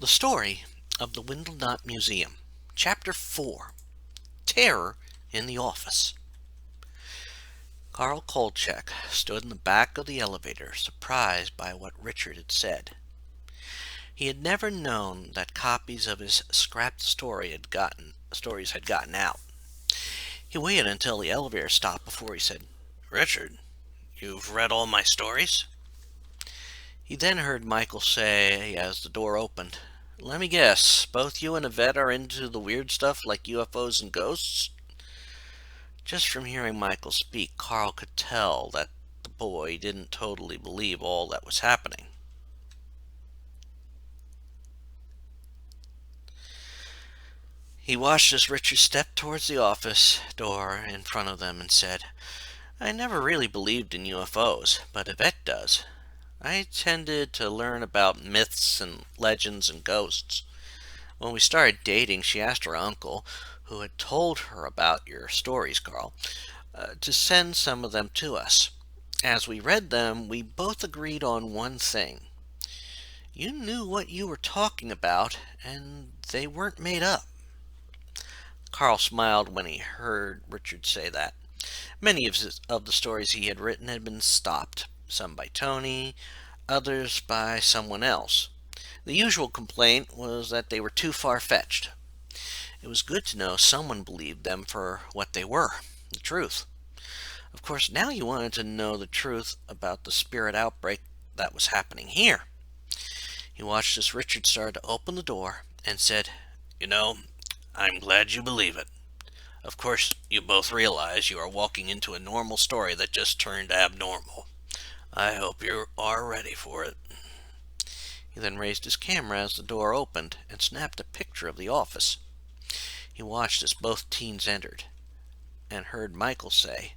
The Story of the Windlenot Museum. Chapter 4. Terror in the Office. Carl Kolchak stood in the back of the elevator, surprised by what Richard had said. He had never known that copies of his scrapped stories had gotten out. He waited until the elevator stopped before he said, "Richard, you've read all my stories?" He then heard Michael say as the door opened, "Let me guess, both you and Yvette are into the weird stuff like UFOs and ghosts?" Just from hearing Michael speak, Carl could tell that the boy didn't totally believe all that was happening. He watched as Richard stepped towards the office door in front of them and said, "I never really believed in UFOs, but Yvette does. I tended to learn about myths and legends and ghosts. When we started dating, she asked her uncle, who had told her about your stories, Carl, to send some of them to us. As we read them, we both agreed on one thing. You knew what you were talking about, and they weren't made up." Carl smiled when he heard Richard say that. Many of the stories he had written had been stopped, some by Tony, others by someone else. The usual complaint was that they were too far-fetched. It was good to know someone believed them for what they were, the truth. Of course, now he wanted to know the truth about the spirit outbreak that was happening here. He watched as Richard started to open the door and said, I'm glad you believe it. Of course, you both realize you are walking into a normal story that just turned abnormal. I hope you are ready for it." He then raised his camera as the door opened and snapped a picture of the office. He watched as both teens entered and heard Michael say,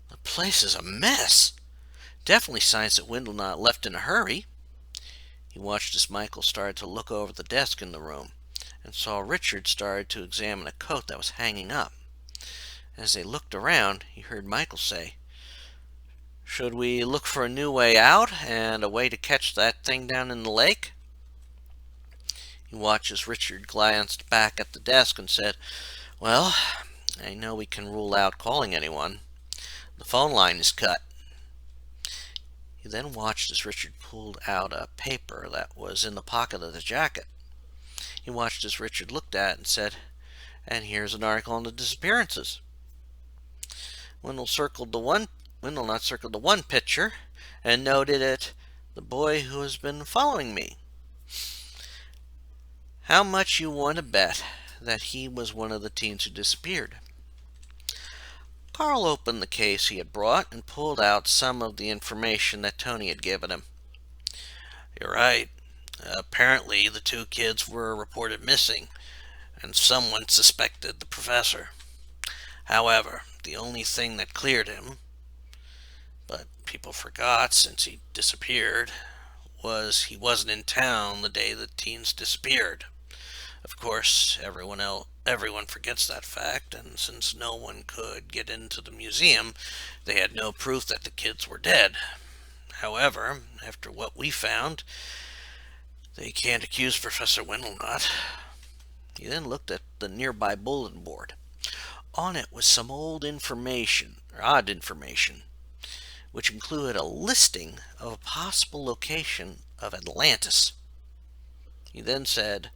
"The place is a mess. Definitely signs that Windlenot left in a hurry." He watched as Michael started to look over the desk in the room and saw Richard started to examine a coat that was hanging up. As they looked around, he heard Michael say, "Should we look for a new way out and a way to catch that thing down in the lake?" He watched as Richard glanced back at the desk and said, "Well, I know we can rule out calling anyone. The phone line is cut." He then watched as Richard pulled out a paper that was in the pocket of the jacket. He watched as Richard looked at it and said, "And here's an article on the disappearances." Windlenot circled the one picture and noted it, "The boy who has been following me. How much you want to bet that he was one of the teens who disappeared?" Carl opened the case he had brought and pulled out some of the information that Tony had given him. "You're right. Apparently the two kids were reported missing, and someone suspected the professor. However, the only thing that cleared him, but people forgot since he disappeared, was he wasn't in town the day the teens disappeared. Of course, everyone forgets that fact, and since no one could get into the museum, they had no proof that the kids were dead. However, after what we found, they can't accuse Professor Windlenot." He then looked at the nearby bulletin board. On it was some odd information, which included a listing of a possible location of Atlantis. He then said,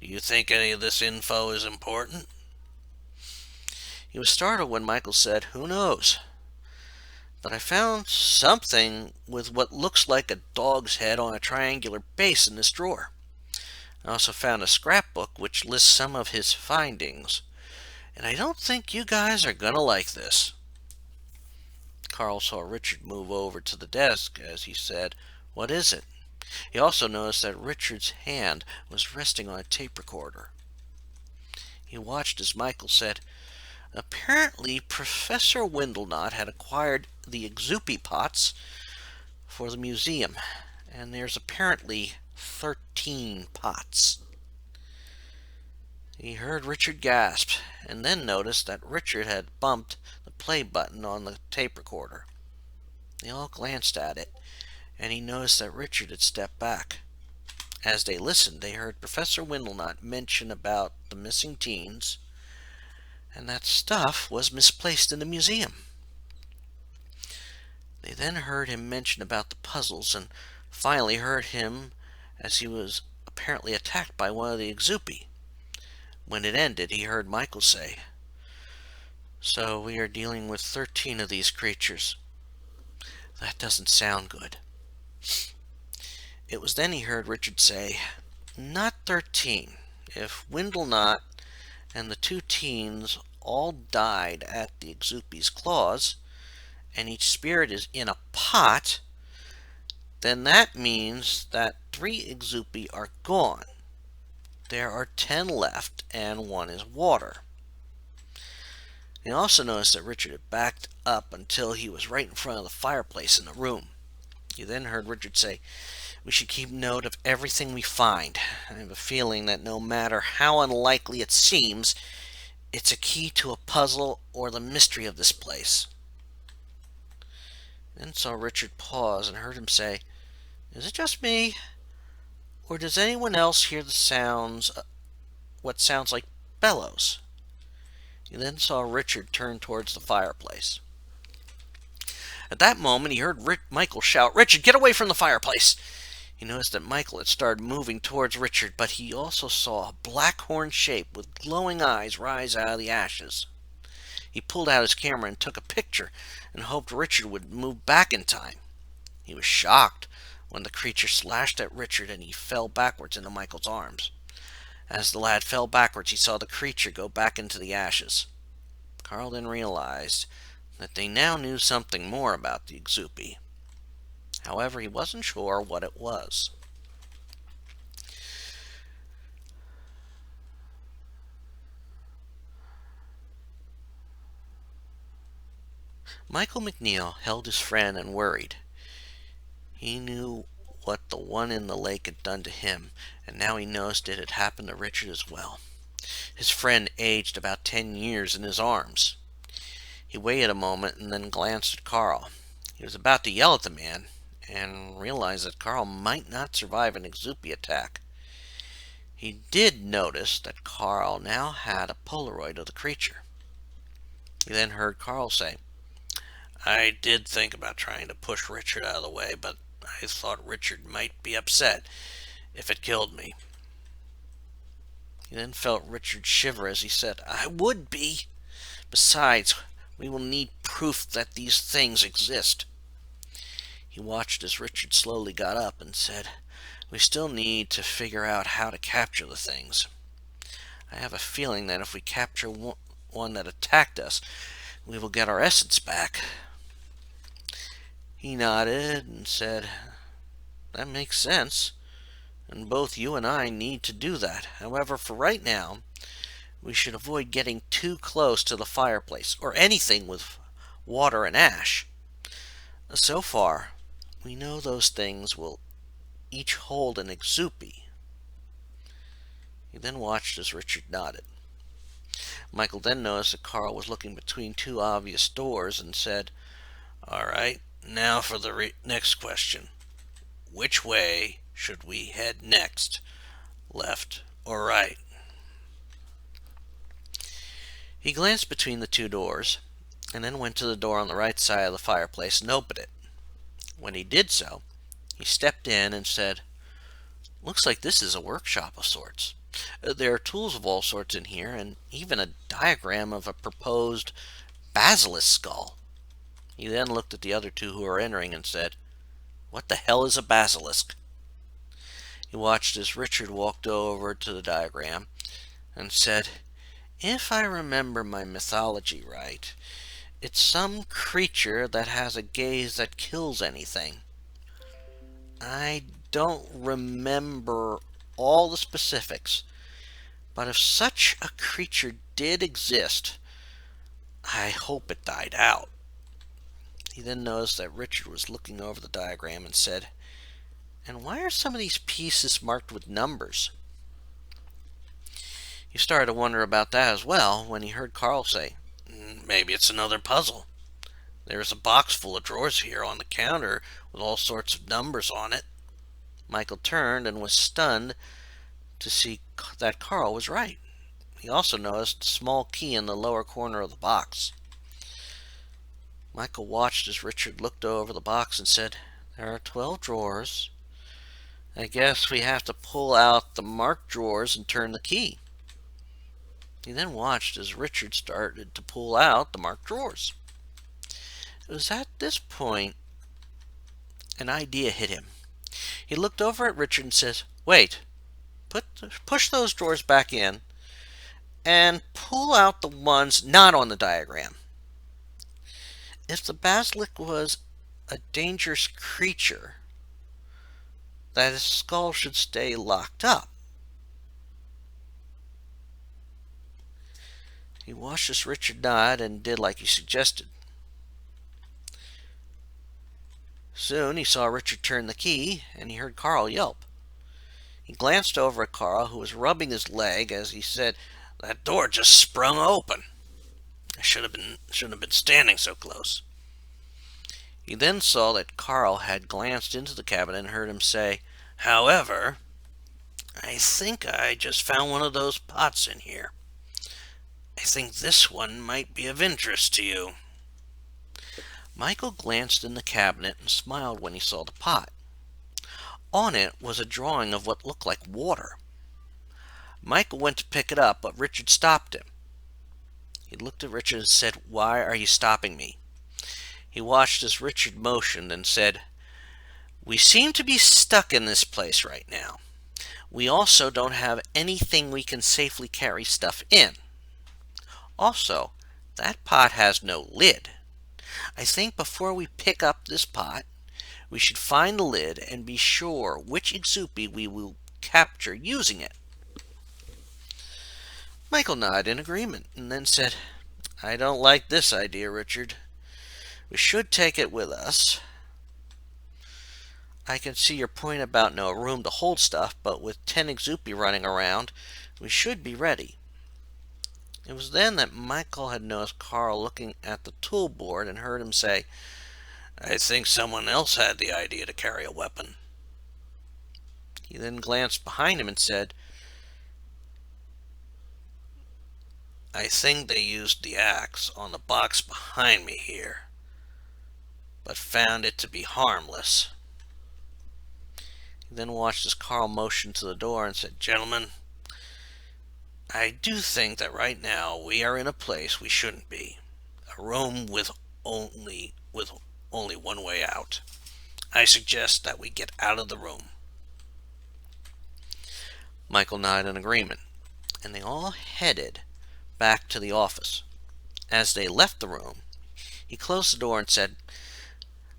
"Do you think any of this info is important?" He was startled when Michael said, "Who knows? But I found something with what looks like a dog's head on a triangular base in this drawer. I also found a scrapbook which lists some of his findings. And I don't think you guys are going to like this." Carl saw Richard move over to the desk as he said, "What is it?" He also noticed that Richard's hand was resting on a tape recorder. He watched as Michael said, "Apparently Professor Windlenot had acquired the Exupi pots for the museum, and there's apparently 13 pots." He heard Richard gasp, and then noticed that Richard had bumped the play button on the tape recorder. They all glanced at it, and he noticed that Richard had stepped back. As they listened, they heard Professor Windlenot mention about the missing teens, and that stuff was misplaced in the museum. They then heard him mention about the puzzles, and finally heard him as he was apparently attacked by one of the Exupi. When it ended, he heard Michael say, "So we are dealing with 13 of these creatures. That doesn't sound good." It was then he heard Richard say, "Not 13. If Windlenot and the 2 teens all died at the Exupi's claws, and each spirit is in a pot, then that means that 3 Exupi are gone. There are 10 left, and 1 is water." He also noticed that Richard had backed up until he was right in front of the fireplace in the room. He then heard Richard say, "We should keep note of everything we find. I have a feeling that no matter how unlikely it seems, it's a key to a puzzle or the mystery of this place." Then saw Richard pause and heard him say, "Is it just me? Or does anyone else hear the sounds, what sounds like bellows?" He then saw Richard turn towards the fireplace. At that moment, he heard Michael shout, "Richard, get away from the fireplace!" He noticed that Michael had started moving towards Richard, but he also saw a black horn shape with glowing eyes rise out of the ashes. He pulled out his camera and took a picture and hoped Richard would move back in time. He was shocked when the creature slashed at Richard and he fell backwards into Michael's arms. As the lad fell backwards, he saw the creature go back into the ashes. Carl then realized that they now knew something more about the Exupi. However, he wasn't sure what it was. Michael McNeil held his friend and worried. He knew what the one in the lake had done to him, and now he noticed it had happened to Richard as well. His friend aged about 10 years in his arms. He waited a moment and then glanced at Carl. He was about to yell at the man, and realized that Carl might not survive an Exupi attack. He did notice that Carl now had a Polaroid of the creature. He then heard Carl say, "I did think about trying to push Richard out of the way, but I thought Richard might be upset if it killed me." He then felt Richard shiver as he said, "I would be. Besides, we will need proof that these things exist." He watched as Richard slowly got up and said, "We still need to figure out how to capture the things. I have a feeling that if we capture one that attacked us, we will get our essence back." He nodded and said, "That makes sense, and both you and I need to do that. However, for right now, we should avoid getting too close to the fireplace or anything with water and ash. So far, we know those things will each hold an Exupi." He then watched as Richard nodded. Michael then noticed that Carl was looking between 2 obvious doors and said, "All right, now for the next question. Which way should we head next? Left or right?" He glanced between the 2 doors, and then went to the door on the right side of the fireplace and opened it. When he did so, he stepped in and said, "Looks like this is a workshop of sorts. There are tools of all sorts in here, and even a diagram of a proposed basilisk skull." He then looked at the other 2 who were entering and said, "What the hell is a basilisk?" He watched as Richard walked over to the diagram and said, "If I remember my mythology right, it's some creature that has a gaze that kills anything. I don't remember all the specifics, but if such a creature did exist, I hope it died out." He then noticed that Richard was looking over the diagram and said, "And why are some of these pieces marked with numbers?" He started to wonder about that as well when he heard Carl say, "Maybe it's another puzzle. There's a box full of drawers here on the counter with all sorts of numbers on it." Michael turned and was stunned to see that Carl was right. He also noticed a small key in the lower corner of the box. Michael watched as Richard looked over the box and said, "There are 12 drawers. I guess we have to pull out the marked drawers and turn the key." He then watched as Richard started to pull out the marked drawers. It was at this point an idea hit him. He looked over at Richard and says, "Wait, push those drawers back in and pull out the ones not on the diagram. If the basilisk was a dangerous creature, that his skull should stay locked up." He watched as Richard nodded and did like he suggested. Soon he saw Richard turn the key, and he heard Carl yelp. He glanced over at Carl, who was rubbing his leg, as he said, "That door just sprung open. I shouldn't have been standing so close." He then saw that Carl had glanced into the cabinet and heard him say, "However, I think I just found one of those pots in here. I think this one might be of interest to you." Michael glanced in the cabinet and smiled when he saw the pot. On it was a drawing of what looked like water. Michael went to pick it up, but Richard stopped him. He looked at Richard and said, "Why are you stopping me?" He watched as Richard motioned and said, "We seem to be stuck in this place right now. We also don't have anything we can safely carry stuff in. Also, that pot has no lid. I think before we pick up this pot, we should find the lid and be sure which Exupi we will capture using it." Michael nodded in agreement and then said, "I don't like this idea, Richard. We should take it with us. I can see your point about no room to hold stuff, but with 10 Exupi running around, we should be ready." It was then that Michael had noticed Carl looking at the tool board and heard him say, "I think someone else had the idea to carry a weapon." He then glanced behind him and said, "I think they used the axe on the box behind me here, but found it to be harmless." He then watched as Carl motioned to the door and said, "Gentlemen, I do think that right now we are in a place we shouldn't be. A room with only one way out. I suggest that we get out of the room." Michael nodded in agreement, and they all headed back to the office. As they left the room, he closed the door and said,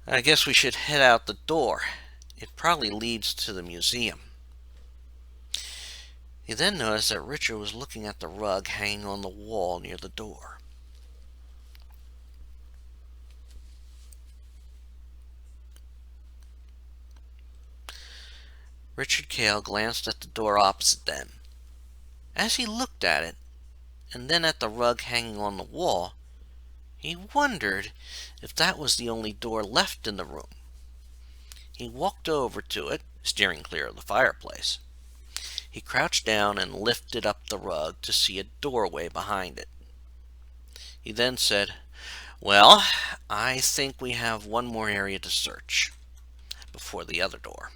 "I guess we should head out the door. It probably leads to the museum." He then noticed that Richard was looking at the rug hanging on the wall near the door. Richard Cale glanced at the door opposite them. As he looked at it, and then at the rug hanging on the wall, he wondered if that was the only door left in the room. He walked over to it, steering clear of the fireplace. He crouched down and lifted up the rug to see a doorway behind it. He then said, "Well, I think we have one more area to search before the other door."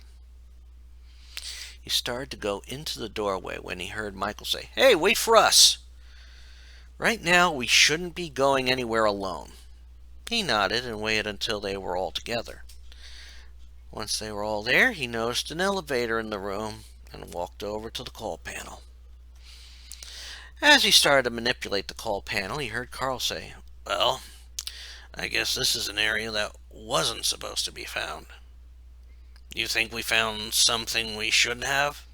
He started to go into the doorway when he heard Michael say, "Hey, wait for us. Right now we shouldn't be going anywhere alone." He nodded and waited until they were all together. Once they were all there, he noticed an elevator in the room and walked over to the call panel. As he started to manipulate the call panel, he heard Carl say, "Well, I guess this is an area that wasn't supposed to be found. You think we found something we shouldn't have?"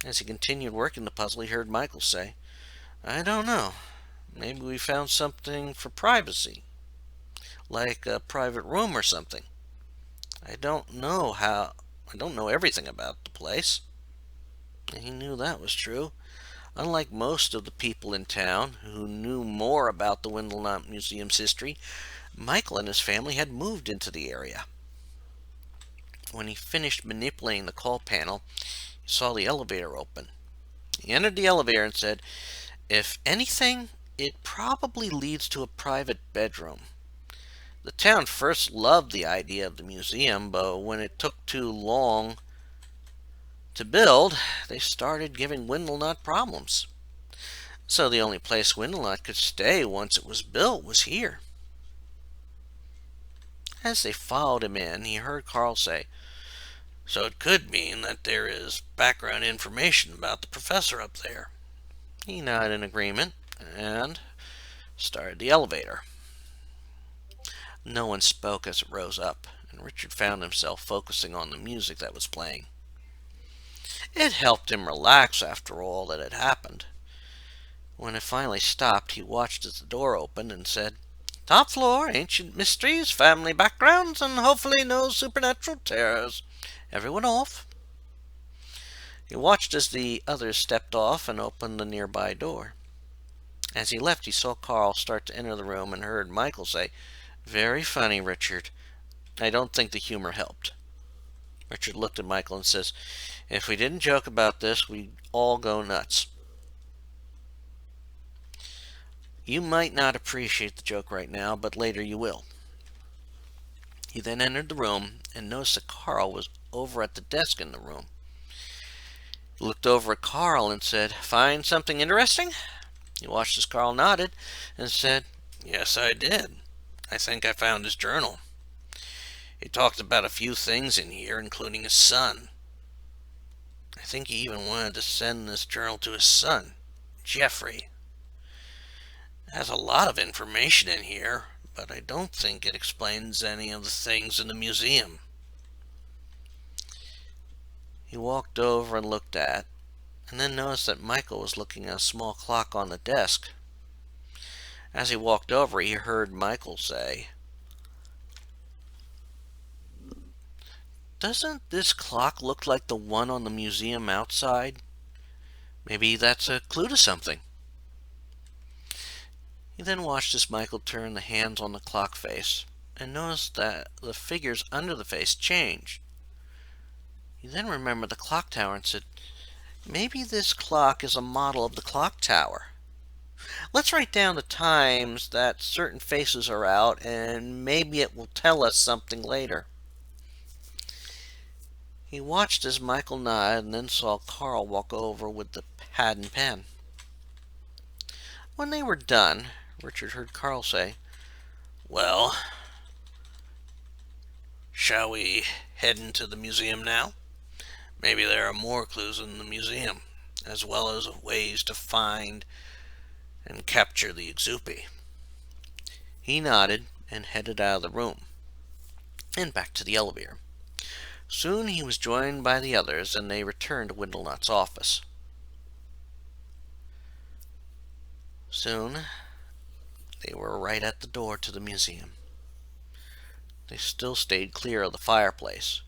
As he continued working the puzzle, he heard Michael say, "I don't know. Maybe we found something for privacy, like a private room or something. I don't know everything about the place." And he knew that was true. Unlike most of the people in town who knew more about the Windlenot Museum's history, Michael and his family had moved into the area. When he finished manipulating the call panel, he saw the elevator open. He entered the elevator and said, "If anything, it probably leads to a private bedroom." The town first loved the idea of the museum, but when it took too long to build, they started giving Windlenot problems. So the only place Windlenot could stay once it was built was here. As they followed him in, he heard Carl say, "So it could mean that there is background information about the professor up there." He nodded in agreement and started the elevator. No one spoke as it rose up, and Richard found himself focusing on the music that was playing. It helped him relax after all that had happened. When it finally stopped, he watched as the door opened and said, "Top floor, ancient mysteries, family backgrounds, and hopefully no supernatural terrors. Everyone off." He watched as the others stepped off and opened the nearby door. As he left, he saw Carl start to enter the room and heard Michael say, "Very funny, Richard. I don't think the humor helped." Richard looked at Michael and says, "If we didn't joke about this, we'd all go nuts." "You might not appreciate the joke right now, but later you will." He then entered the room and noticed that Carl was over at the desk in the room. He looked over at Carl and said, "Find something interesting?" He watched as Carl nodded and said, "Yes, I did. I think I found his journal. He talked about a few things in here, including his son. I think he even wanted to send this journal to his son, Jeffrey. It has a lot of information in here, but I don't think it explains any of the things in the museum." He walked over and looked at, and then noticed that Michael was looking at a small clock on the desk. As he walked over, he heard Michael say, "Doesn't this clock look like the one on the museum outside? Maybe that's a clue to something." He then watched as Michael turned the hands on the clock face and noticed that the figures under the face changed. He then remembered the clock tower and said, "Maybe this clock is a model of the clock tower. Let's write down the times that certain faces are out, and maybe it will tell us something later." He watched as Michael nodded and then saw Carl walk over with the pad and pen. When they were done, Richard heard Carl say, "Well, shall we head into the museum now? Maybe there are more clues in the museum, as well as ways to find and capture the Exupi." He nodded and headed out of the room and back to the elevator. Soon he was joined by the others, and they returned to Windlenot's office. Soon they were right at the door to the museum. They still stayed clear of the fireplace,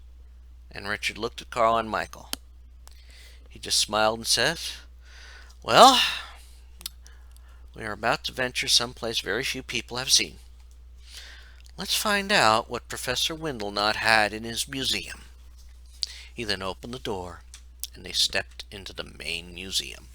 and Richard looked at Carl and Michael. He just smiled and said, "Well, we are about to venture someplace very few people have seen. Let's find out what Professor Windlenot had in his museum." He then opened the door, and they stepped into the main museum.